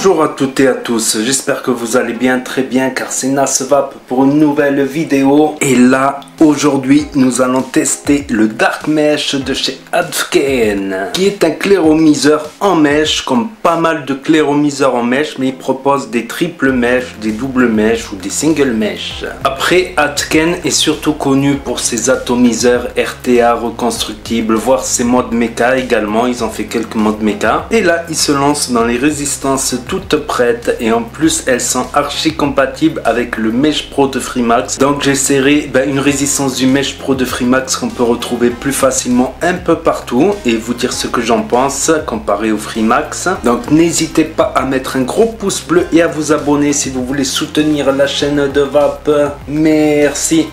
Bonjour à toutes et à tous, j'espère que vous allez bien, très bien, car c'est Nasvap pour une nouvelle vidéo. Et là, aujourd'hui, nous allons tester le Dark Mesh de chez Advken, qui est un clairomiseur en mèche, comme pas mal de clairomiseurs en mèche, mais il propose des triple mèches, des double mèches ou des single mèches. Après, Advken est surtout connu pour ses atomiseurs RTA reconstructibles, voire ses modes méca également, ils ont fait quelques modes méca. Et là, ils se lancent dans les résistances toutes prêtes et en plus elles sont archi compatibles avec le Mesh Pro de Freemax. Donc j'essaierai une résistance du Mesh Pro de Freemax qu'on peut retrouver plus facilement un peu partout et vous dire ce que j'en pense comparé au Freemax. Donc n'hésitez pas à mettre un gros pouce bleu et à vous abonner si vous voulez soutenir la chaîne de Vap. Merci.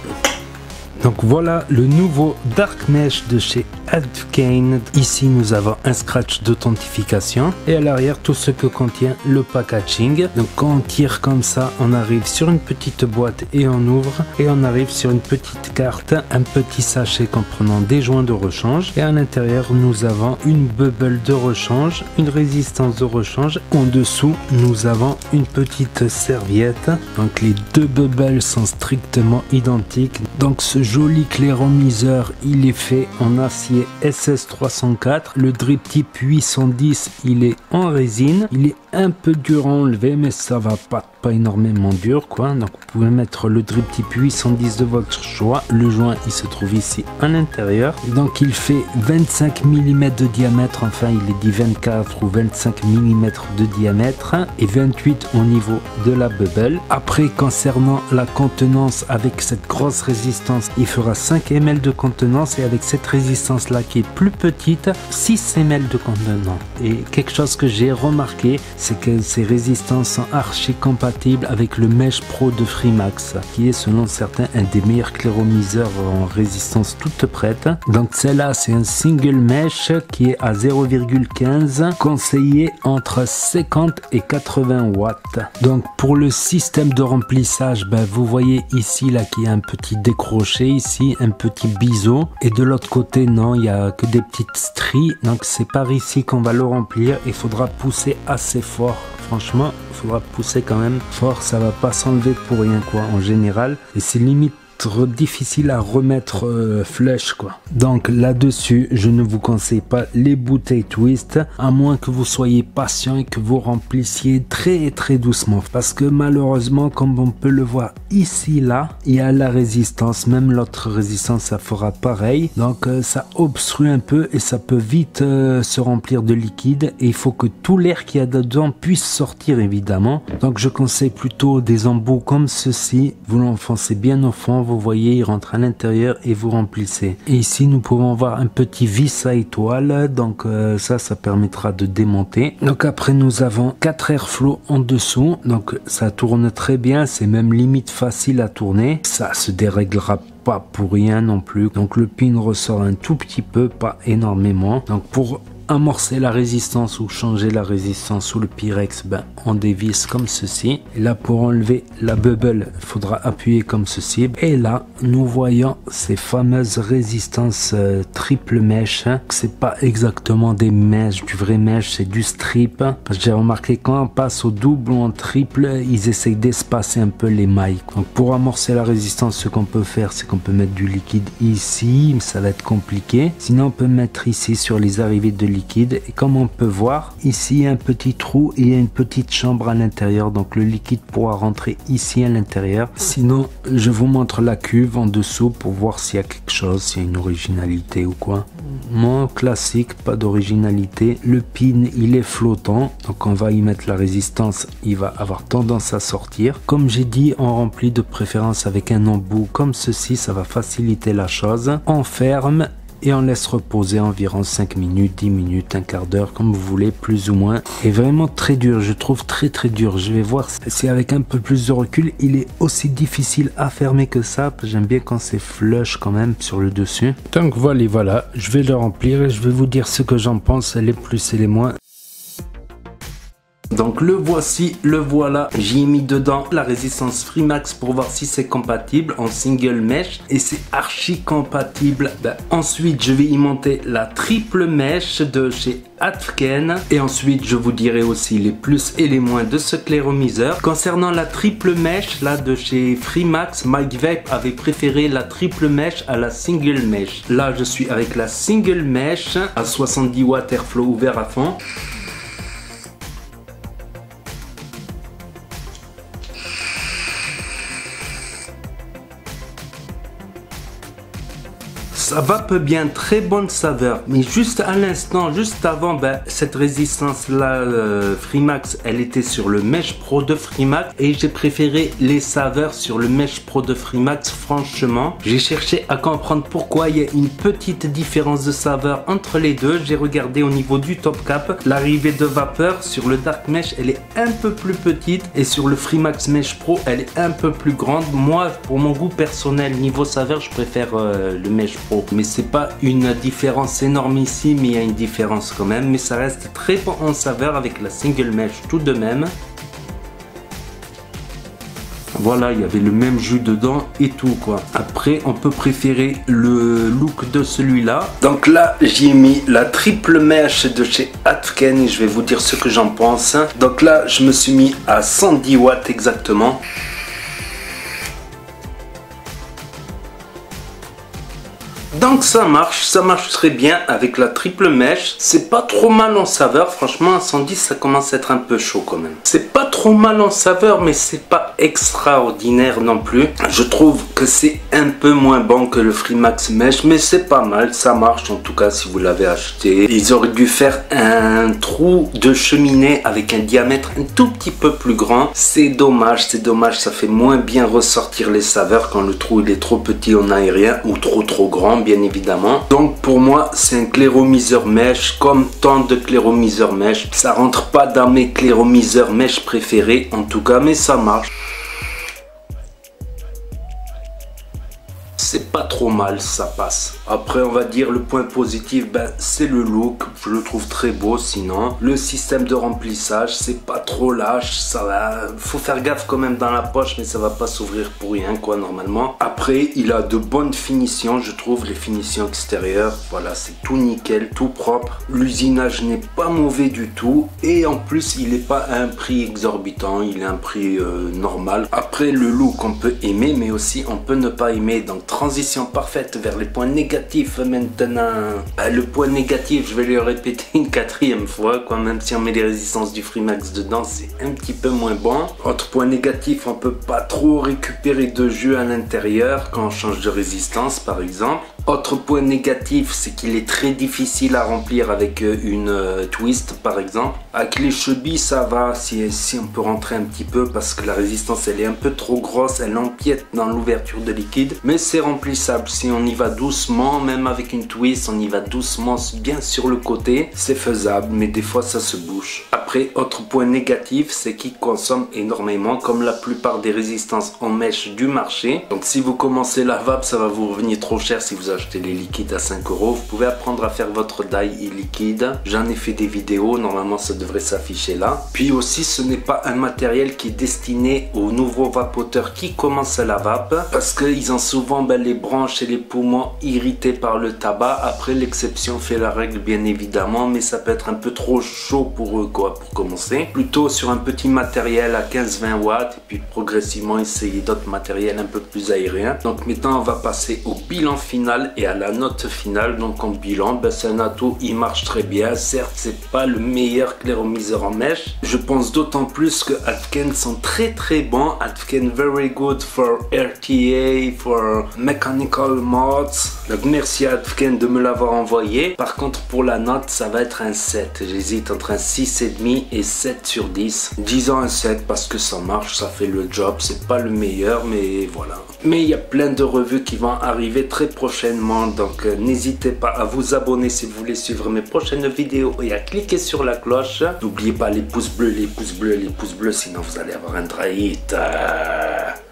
Donc voilà le nouveau Dark Mesh de chez Advken. Ici nous avons un scratch d'authentification et à l'arrière tout ce que contient le packaging. Donc quand on tire comme ça, on arrive sur une petite boîte et on ouvre et on arrive sur une petite carte, un petit sachet comprenant des joints de rechange et à l'intérieur nous avons une bubble de rechange, une résistance de rechange. En dessous nous avons une petite serviette. Donc les deux bubbles sont strictement identiques. Donc ce joli clairomiseur, il est fait en acier SS304. Le drip type 810, il est en résine. Il est un peu dur à enlever, mais ça va pas énormément dur quoi. Donc vous pouvez mettre le drip type 810 de votre choix. Le joint il se trouve ici à l'intérieur. Donc il fait 25 mm de diamètre, enfin il est dit 24 ou 25 mm de diamètre et 28 au niveau de la bubble. Après concernant la contenance, avec cette grosse résistance il fera 5 ml de contenance et avec cette résistance là qui est plus petite 6 ml de contenance. Et quelque chose que j'ai remarqué, c'est que ces résistances sont archi compatibles avec le Mesh Pro de Freemax, qui est selon certains un des meilleurs clairomiseurs en résistance toute prête. Donc celle-là c'est un single mesh qui est à 0,15, conseillé entre 50 et 80 watts. Donc pour le système de remplissage, vous voyez ici là qu'il y a un petit décroché, ici un petit biseau et de l'autre côté non, il y a que des petites stries. Donc c'est par ici qu'on va le remplir. Il faudra pousser assez fort. Franchement, il faudra pousser quand même fort, ça va pas s'enlever pour rien quoi en général. Et c'est limite difficile à remettre flush quoi. Donc là-dessus, je ne vous conseille pas les bouteilles twist, à moins que vous soyez patient et que vous remplissiez très doucement, parce que malheureusement, comme on peut le voir ici là, il y a la résistance, même l'autre résistance ça fera pareil. Donc ça obstrue un peu et ça peut vite se remplir de liquide et il faut que tout l'air qu'il y a dedans puisse sortir évidemment. Donc je conseille plutôt des embouts comme ceci, vous l'enfoncez bien au fond, vous voyez il rentre à l'intérieur et vous remplissez. Et ici nous pouvons voir un petit vis à étoile, donc ça permettra de démonter. Donc après nous avons 4 airflow en dessous, donc ça tourne très bien, c'est même limite facile à tourner, ça se déréglera pas pour rien non plus. Donc le pin ressort un tout petit peu, pas énormément. Donc pour amorcer la résistance ou changer la résistance sous le Pyrex, on dévisse comme ceci. Et là pour enlever la bubble, il faudra appuyer comme ceci. Et là nous voyons ces fameuses résistances triple mèche. C'est pas exactement des mèches, du vrai mèche, c'est du strip. Parce que j'ai remarqué quand on passe au double ou en triple, ils essayent d'espacer un peu les mailles. Donc pour amorcer la résistance, ce qu'on peut faire, c'est qu'on peut mettre du liquide ici, mais ça va être compliqué. Sinon on peut mettre ici sur les arrivées de liquide et comme on peut voir ici il y a un petit trou et il y a une petite chambre à l'intérieur, donc le liquide pourra rentrer ici à l'intérieur. Sinon je vous montre la cuve en dessous pour voir s'il y a quelque chose, s'il y a une originalité ou quoi. Non, classique, pas d'originalité. Le pin il est flottant, donc on va y mettre la résistance, il va avoir tendance à sortir. Comme j'ai dit, on remplit de préférence avec un embout comme ceci, ça va faciliter la chose. On ferme et on laisse reposer environ 5 minutes, 10 minutes, un quart d'heure, comme vous voulez, plus ou moins. Et vraiment très dur, je trouve très dur. Je vais voir si avec un peu plus de recul, il est aussi difficile à fermer que ça. J'aime bien quand c'est flush quand même sur le dessus. Donc voilà, je vais le remplir et je vais vous dire ce que j'en pense, les plus et les moins. Donc le voici, le voilà. J'y ai mis dedans la résistance Freemax pour voir si c'est compatible en single mesh. Et c'est archi compatible. Ensuite, je vais y monter la triple mesh de chez Adfken. Et ensuite, je vous dirai aussi les plus et les moins de ce clairomiseur. Concernant la triple mesh là de chez Freemax, Mike Vape avait préféré la triple mesh à la single mesh. Là, je suis avec la single mesh à 70 watts airflow ouvert à fond. Ça vape bien, très bonne saveur, mais juste à l'instant, juste avant, cette résistance là Freemax, elle était sur le Mesh Pro de Freemax et j'ai préféré les saveurs sur le Mesh Pro de Freemax. Franchement, j'ai cherché à comprendre pourquoi il y a une petite différence de saveur entre les deux. J'ai regardé au niveau du top cap, l'arrivée de vapeur sur le Dark Mesh, elle est un peu plus petite et sur le Freemax Mesh Pro, elle est un peu plus grande. Moi, pour mon goût personnel, niveau saveur, je préfère le Mesh Pro. Mais c'est pas une différence énormissime, il y a une différence quand même, mais ça reste très bon en saveur avec la single mesh tout de même. Voilà, il y avait le même jus dedans et tout quoi. Après, on peut préférer le look de celui-là. Donc là, j'ai mis la triple mèche de chez Adfken et je vais vous dire ce que j'en pense. Donc là, je me suis mis à 110 watts exactement. Donc ça marche très bien avec la triple mèche. C'est pas trop mal en saveur, franchement à 110 ça commence à être un peu chaud quand même. C'est pas trop mal en saveur mais c'est pas extraordinaire non plus. Je trouve que c'est un peu moins bon que le Freemax Mesh mais c'est pas mal, ça marche en tout cas si vous l'avez acheté. Ils auraient dû faire un trou de cheminée avec un diamètre un tout petit peu plus grand. C'est dommage, ça fait moins bien ressortir les saveurs quand le trou il est trop petit en aérien ou trop grand bien évidemment. Donc pour moi c'est un clairomiseur mèche comme tant de clairomiseurs mèche. Ça rentre pas dans mes clairomiseurs mèche préférés en tout cas mais ça marche. C'est pas trop mal, ça passe. Après on va dire le point positif, c'est le look, je le trouve très beau sinon. Le système de remplissage, c'est pas trop lâche, ça va, faut faire gaffe quand même dans la poche mais ça va pas s'ouvrir pour rien quoi normalement. Après il a de bonnes finitions, je trouve les finitions extérieures, voilà c'est tout nickel, tout propre. L'usinage n'est pas mauvais du tout et en plus il est pas à un prix exorbitant, il est à un prix normal. Après le look on peut aimer mais aussi on peut ne pas aimer, donc transition parfaite vers les points négatifs maintenant. Le point négatif, je vais le répéter une quatrième fois, quoi, même si on met les résistances du Freemax dedans, c'est un petit peu moins bon. Autre point négatif, on peut pas trop récupérer de jus à l'intérieur quand on change de résistance par exemple. Autre point négatif, c'est qu'il est très difficile à remplir avec une twist par exemple. Avec les chevilles ça va, si on peut rentrer un petit peu parce que la résistance elle est un peu trop grosse, elle empiète dans l'ouverture de liquide. Mais c'est remplissable si on y va doucement, même avec une twist on y va doucement bien sur le côté. C'est faisable mais des fois ça se bouche. Après autre point négatif, c'est qu'il consomme énormément comme la plupart des résistances en mèche du marché. Donc si vous commencez la vape ça va vous revenir trop cher si vous achetez les liquides à 5 €. Vous pouvez apprendre à faire votre dye liquide. J'en ai fait des vidéos, normalement ça devrait s'afficher là. Puis aussi ce n'est pas un matériel qui est destiné aux nouveaux vapoteurs qui commencent à la vape parce qu'ils ont souvent les branches et les poumons irrités par le tabac. Après l'exception fait la règle bien évidemment mais ça peut être un peu trop chaud pour eux quoi pour commencer. Plutôt sur un petit matériel à 15-20 watts et puis progressivement essayer d'autres matériels un peu plus aériens. Donc maintenant on va passer au bilan final et à la note finale. Donc en bilan, c'est un atout, il marche très bien. Certes c'est pas le meilleur clairomiseur en mèche. Je pense d'autant plus que Adfken sont très bons. Adfken very good for RTA, for mechanical mods. Donc merci à Adfken de me l'avoir envoyé. Par contre pour la note ça va être un 7. J'hésite entre un 6,5 et 7 sur 10. Disons un 7 parce que ça marche, ça fait le job. C'est pas le meilleur mais voilà. Mais il y a plein de revues qui vont arriver très prochainement. Donc n'hésitez pas à vous abonner si vous voulez suivre mes prochaines vidéos et à cliquer sur la cloche. N'oubliez pas les pouces bleus, sinon vous allez avoir un dry hit.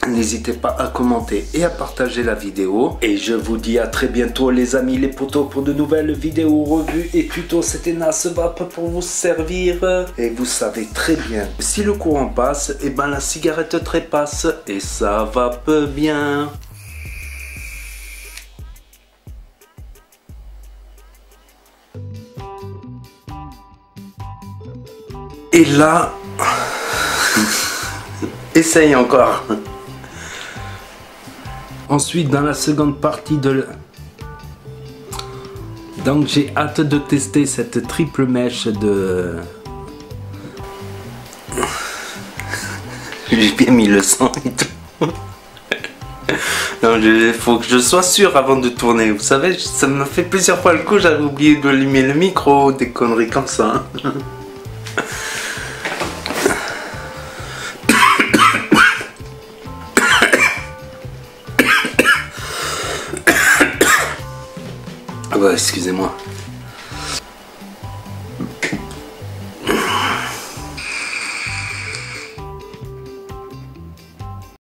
N'hésitez pas à commenter et à partager la vidéo. Et je vous dis à très bientôt les amis, les potos, pour de nouvelles vidéos, revues et tutos. C'était Nasvap pour vous servir. Et vous savez très bien, si le courant passe, et ben la cigarette trépasse. Et ça va peu bien. Et là, essaye encore. Ensuite, dans la seconde partie de... Donc j'ai hâte de tester cette triple mèche de... J'ai bien mis le sang et tout. Non, faut que je sois sûr avant de tourner. Vous savez, ça m'a fait plusieurs fois le coup, j'avais oublié d'allumer le micro, des conneries comme ça. Ah bah, excusez-moi.